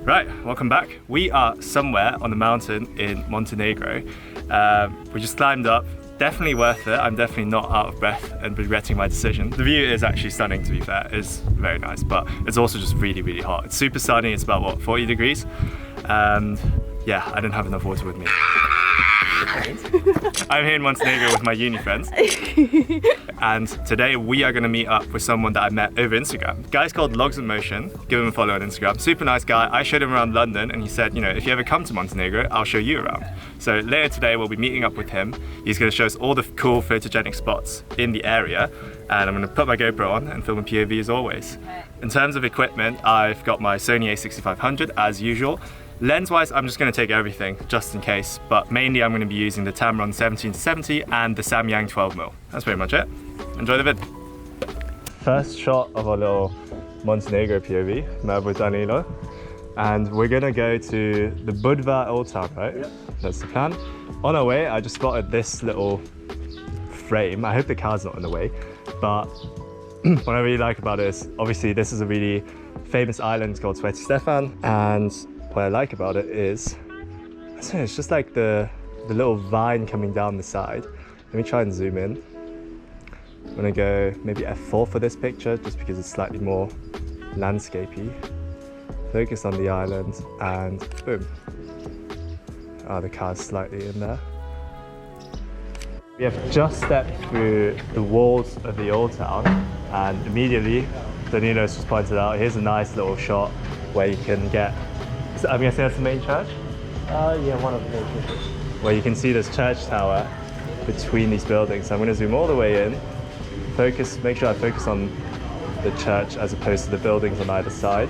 Right, welcome back. We are somewhere on the mountain in Montenegro. We just climbed up. Definitely worth it. I'm definitely not out of breath and regretting my decision. The view is actually stunning, to be fair. It's very nice, but it's also just really, really hot. It's super sunny. It's about, what, 40 degrees? And yeah, I didn't have enough water with me. I'm here in Montenegro with my uni friends. And today we are going to meet up with someone that I met over Instagram. The guy's called Logs in Motion. Give him a follow on Instagram. Super nice guy. I showed him around London and he said, you know, if you ever come to Montenegro, I'll show you around. So later today we'll be meeting up with him. He's going to show us all the cool photogenic spots in the area. And I'm going to put my GoPro on and film a POV as always. In terms of equipment, I've got my Sony a6500 as usual. Lens-wise, I'm just going to take everything, just in case, but mainly I'm going to be using the Tamron 17-70 and the Samyang 12mm. That's pretty much it. Enjoy the vid. First shot of our little Montenegro POV, met with Danilo. And we're going to go to the Budva Old Town, right? Yeah. That's the plan. On our way, I just spotted this little frame. I hope the car's not in the way, but what I really like about it is, obviously, this is a really famous island called Sveti Stefan, and what I like about it is, I don't know, it's just like the little vine coming down the side. Let me try and zoom in. I'm gonna go maybe f4 for this picture, just because it's slightly more landscapey. Focus on the island, and boom. Oh, the car's slightly in there. We have just stepped through the walls of the old town, and immediately, Danilo's just pointed out, here's a nice little shot where you can get, I'm guessing that's the main church? Yeah, one of the main churches. Where you can see this church tower between these buildings. So I'm going to zoom all the way in, focus, make sure I focus on the church as opposed to the buildings on either side.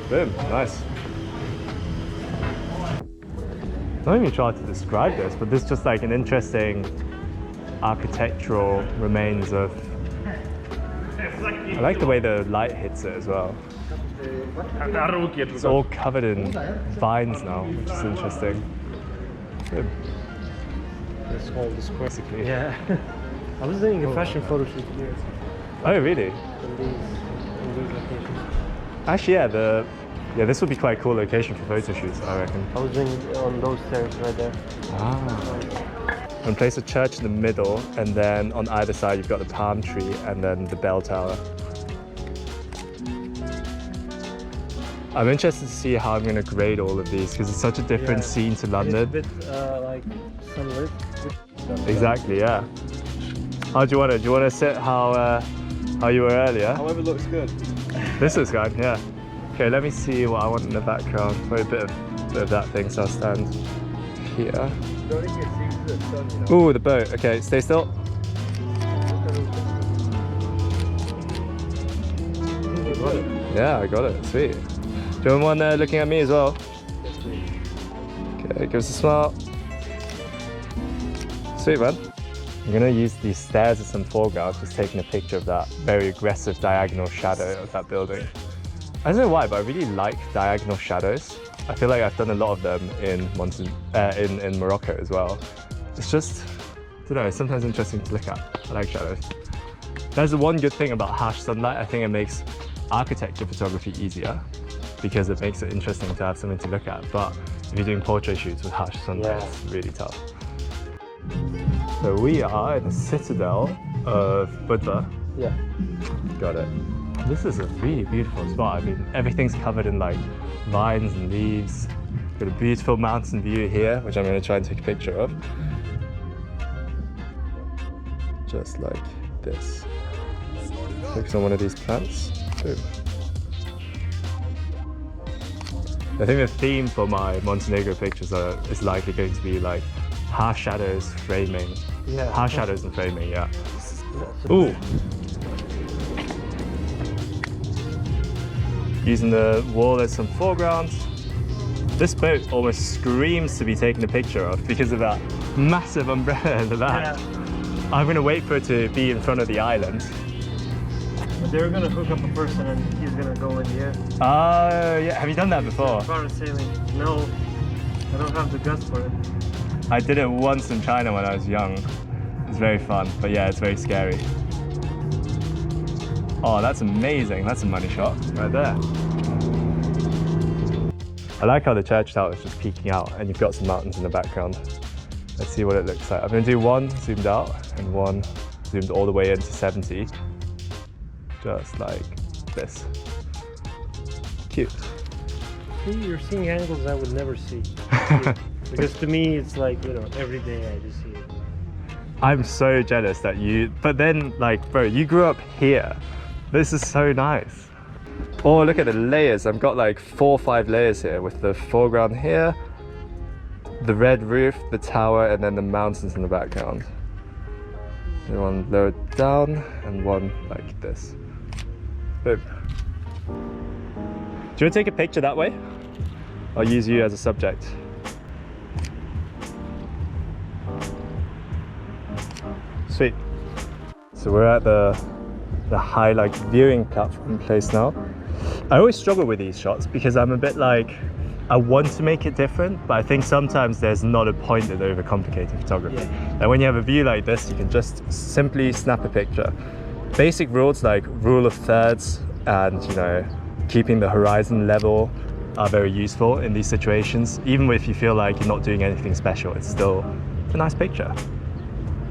Boom, nice. I don't even try to describe this, but this is just like an interesting architectural remains of, I like the way the light hits it as well. It's all covered in vines now, which is interesting. Good. This whole square. Basically. Yeah. I was doing a fashion photo shoot here. Oh, really? In these locations. Actually, yeah, this would be quite a cool location for photo shoots, I reckon. I was doing it on those stairs right there. Ah. And place a church in the middle, and then on either side you've got the palm tree and then the bell tower. I'm interested to see how I'm going to grade all of these because it's such a different scene to London. It's a bit like sunlit. Exactly, yeah. How do you want it? Do you want to sit how you were earlier? However looks good. This is good, yeah. Okay, let me see what I want in the background. Probably a bit of that thing, so I'll stand here. Ooh, the boat. Okay, stay still. Yeah, I got it. Sweet. Do you want one looking at me as well? Yes, please. Okay, give us a smile. Sweet, man. I'm gonna use these stairs as some foreground, just taking a picture of that very aggressive diagonal shadow of that building. I don't know why, but I really like diagonal shadows. I feel like I've done a lot of them in Morocco as well. It's just, I don't know, it's sometimes interesting to look at. I like shadows. There's the one good thing about harsh sunlight. I think it makes architecture photography easier because it makes it interesting to have something to look at. But if you're doing portrait shoots with harsh sunlight, it's really tough. So we are in the citadel of Budva. Yeah. Got it. This is a really beautiful spot. I mean, everything's covered in like vines and leaves. Got a beautiful mountain view here, which I'm going to try and take a picture of. Just like this. Focus on one of these plants. Boom. I think the theme for my Montenegro pictures is likely going to be like harsh shadows framing. Yeah. Harsh shadows and framing, yeah. Ooh. Using the wall as some foreground. This boat almost screams to be taken a picture of because of that massive umbrella in the back. Yeah. I'm going to wait for it to be in front of the island. But they're going to hook up a person and he's going to go in the air. Oh, yeah. Have you done that before? Parasailing. No, I don't have the guts for it. I did it once in China when I was young. It's very fun, but yeah, it's very scary. Oh, that's amazing. That's a money shot right there. I like how the church tower is just peeking out and you've got some mountains in the background. Let's see what it looks like. I'm going to do one zoomed out and one zoomed all the way into 70. Just like this. Cute. You're seeing angles I would never see. Because to me, it's like, you know, every day I just see it. I'm so jealous that you, but then like, bro, you grew up here. This is so nice. Oh, look at the layers. I've got like 4 or 5 layers here with the foreground here, the red roof, the tower, and then the mountains in the background. And one lower down and one like this. Boom. Do you want to take a picture that way? I'll use you as a subject. Sweet. So we're at the high like viewing platform place now. I always struggle with these shots because I'm a bit like, I want to make it different, but I think sometimes there's not a point in overcomplicating photography. Yeah. And when you have a view like this, you can just simply snap a picture. Basic rules like rule of thirds and, you know, keeping the horizon level are very useful in these situations. Even if you feel like you're not doing anything special, it's still a nice picture.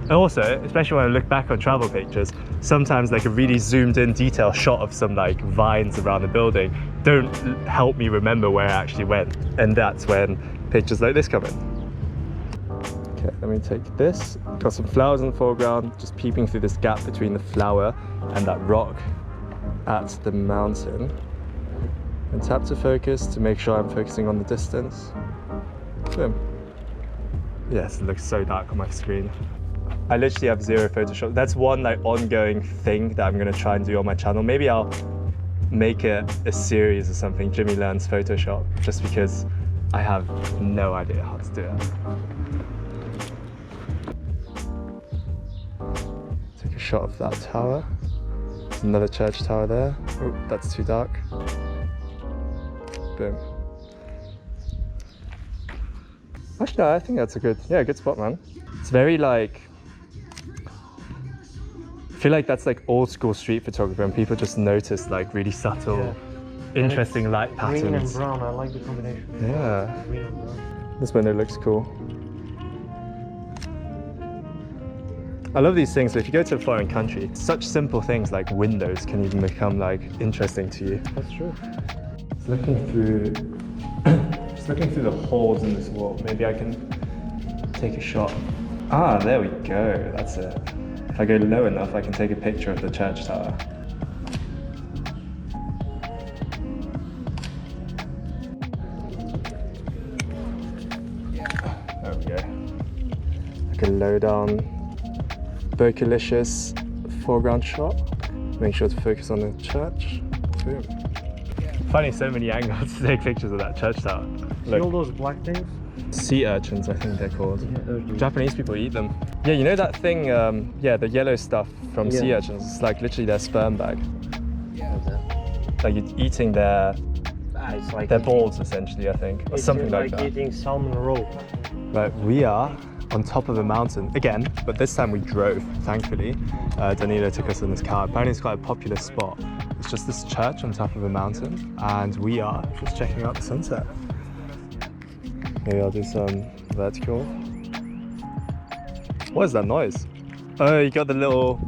And also, especially when I look back on travel pictures, sometimes like a really zoomed in detail shot of some like vines around the building don't help me remember where I actually went. And that's when pictures like this come in. Okay, let me take this. Got some flowers in the foreground, just peeping through this gap between the flower and that rock at the mountain. And tap to focus to make sure I'm focusing on the distance. Boom. Yes, it looks so dark on my screen. I literally have zero Photoshop. That's one like ongoing thing that I'm gonna try and do on my channel. Maybe I'll make it a series or something, Jimmy Learns Photoshop, just because I have no idea how to do it. Take a shot of that tower. There's another church tower there. Oh, that's too dark. Boom. Actually, no, I think that's a good spot, man. It's very like, I feel like that's like old school street photography and people just notice like really subtle, interesting light patterns. Green and brown, I like the combination. Yeah. Green and brown. This window looks cool. I love these things. So if you go to a foreign country, such simple things like windows can even become like interesting to you. That's true. Just looking through the holes in this wall. Maybe I can take a shot. Ah, there we go. That's it. If I go low enough, I can take a picture of the church tower. There we go. Like a low down, bokeh-licious foreground shot. Make sure to focus on the church. Boom. Finding so many angles to take pictures of that church tower. See all those black things? Sea urchins, I think they're called. Yeah, Japanese people eat them. Yeah, you know that thing, the yellow stuff from sea urchins, it's like literally their sperm bag. Like you're eating their balls essentially, I think, or something like that. It's like eating salmon roe. Right, we are on top of a mountain again, but this time we drove, thankfully. Danilo took us in this car. Apparently it's quite a popular spot. It's just this church on top of a mountain, and we are just checking out the sunset. Maybe I'll do some vertical. What is that noise? Oh, you got the little...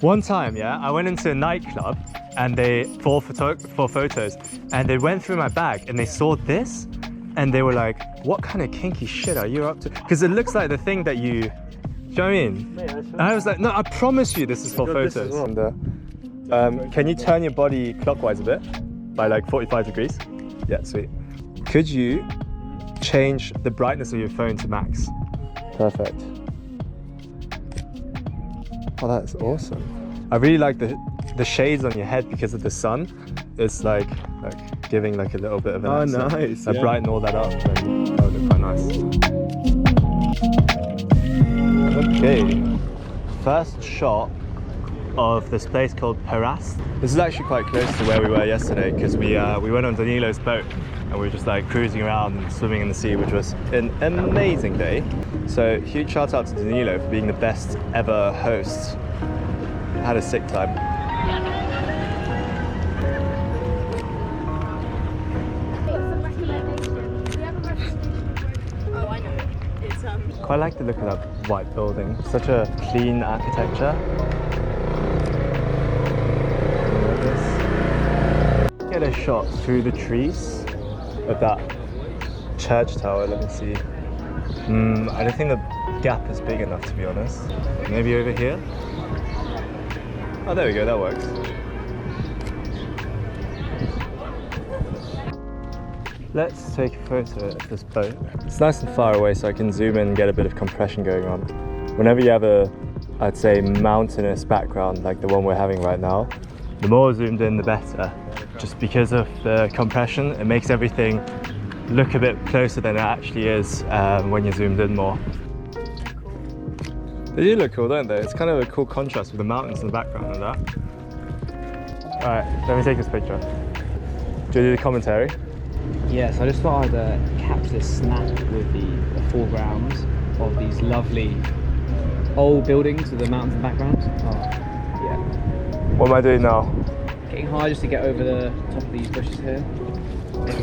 One time, yeah, I went into a nightclub and for photos, and they went through my bag and they saw this and they were like, what kind of kinky shit are you up to? Because it looks like the thing that you... Do you know what I mean? Yeah, and I was like, no, I promise you this is for photos. And, can you turn your body clockwise a bit? By like 45 degrees? Yeah, sweet. Could you change the brightness of your phone to max? Perfect. Oh, that's awesome. I really like the shades on your head because of the sun. It's like giving like a little bit of an accent. Nice. I brighten all that up and that would look quite nice. Okay, first shot of this place called Perast. This is actually quite close to where we were yesterday because we went on Danilo's boat and we were just like cruising around and swimming in the sea, which was an amazing day. So huge shout out to Danilo for being the best ever host. I had a sick time. Quite like the look of that white building. Such a clean architecture. Get a shot through the trees of that church tower. Let me see. I don't think the gap is big enough, to be honest. Maybe over here? Oh, there we go, that works. Let's take a photo of this boat. It's nice and far away so I can zoom in and get a bit of compression going on. Whenever you have a, I'd say, mountainous background like the one we're having right now, the more zoomed in the better. Just because of the compression, it makes everything look a bit closer than it actually is when you're zoomed in more. They do look cool, don't they? It's kind of a cool contrast with the mountains in the background and that. Alright, let me take this picture. Do you do the commentary? Yes, I just thought I'd capture this snap with the foreground of these lovely old buildings with the mountains in the background. Oh, yeah. What am I doing now? Getting high just to get over the top of these bushes here.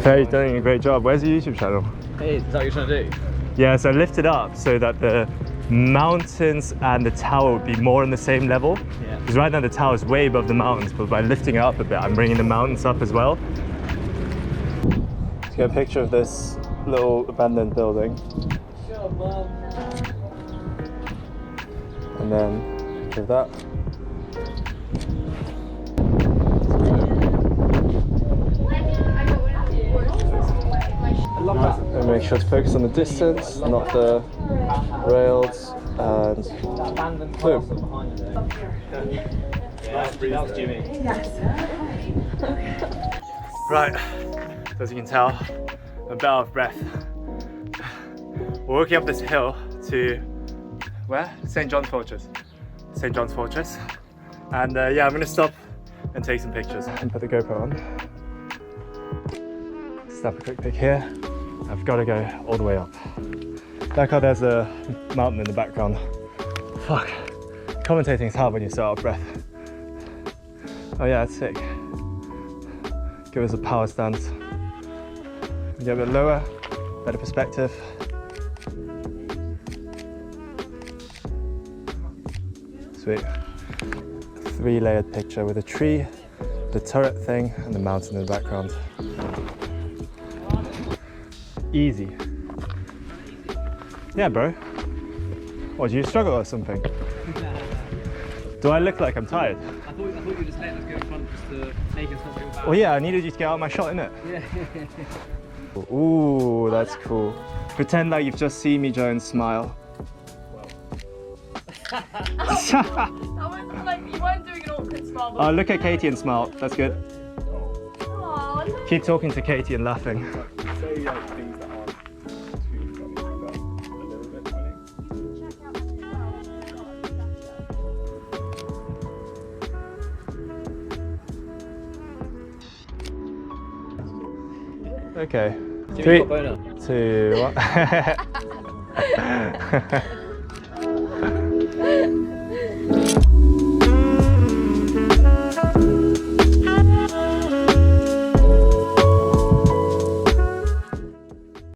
Very doing a great job. Where's your YouTube channel? Hey, is that what you're trying to do? Yeah, so I lift it up so that the mountains and the tower would be more on the same level. Yeah. Because right now the tower is way above the mountains, but by lifting it up a bit, I'm bringing the mountains up as well. Let's get a picture of this little abandoned building. Sure, Mom. And then a picture of that. And make sure to focus on the distance, not the rails, and boom. Right, so as you can tell, I'm a bit out of breath. We're walking up this hill to, where? St. John's Fortress. St. John's Fortress. And yeah, I'm going to stop and take some pictures. And put the GoPro on. Snap a quick pic here. I've got to go all the way up. Like how there's a mountain in the background. Fuck. Commentating is hard when you're so out of breath. Oh yeah, that's sick. Give us a power stance. Get a bit lower, better perspective. Sweet. 3-layered picture with a tree, the turret thing, and the mountain in the background. Easy. Yeah, bro. What, do you struggle or something? Do I look like I'm tired? I thought you were just letting us go in front just to make us not feel bad. Well, yeah, I needed you to get out of my shot, innit? Yeah. Ooh, that's cool. Pretend like you've just seen me, Joe, and smile. That was like, you weren't doing an awkward smile. Oh, look at Katie and smile. That's good. Aww, Keep talking to Katie and laughing. Say like things that aren't too funny, but a little bit funny. Okay. Jimmy got boner. 3, 2, 1.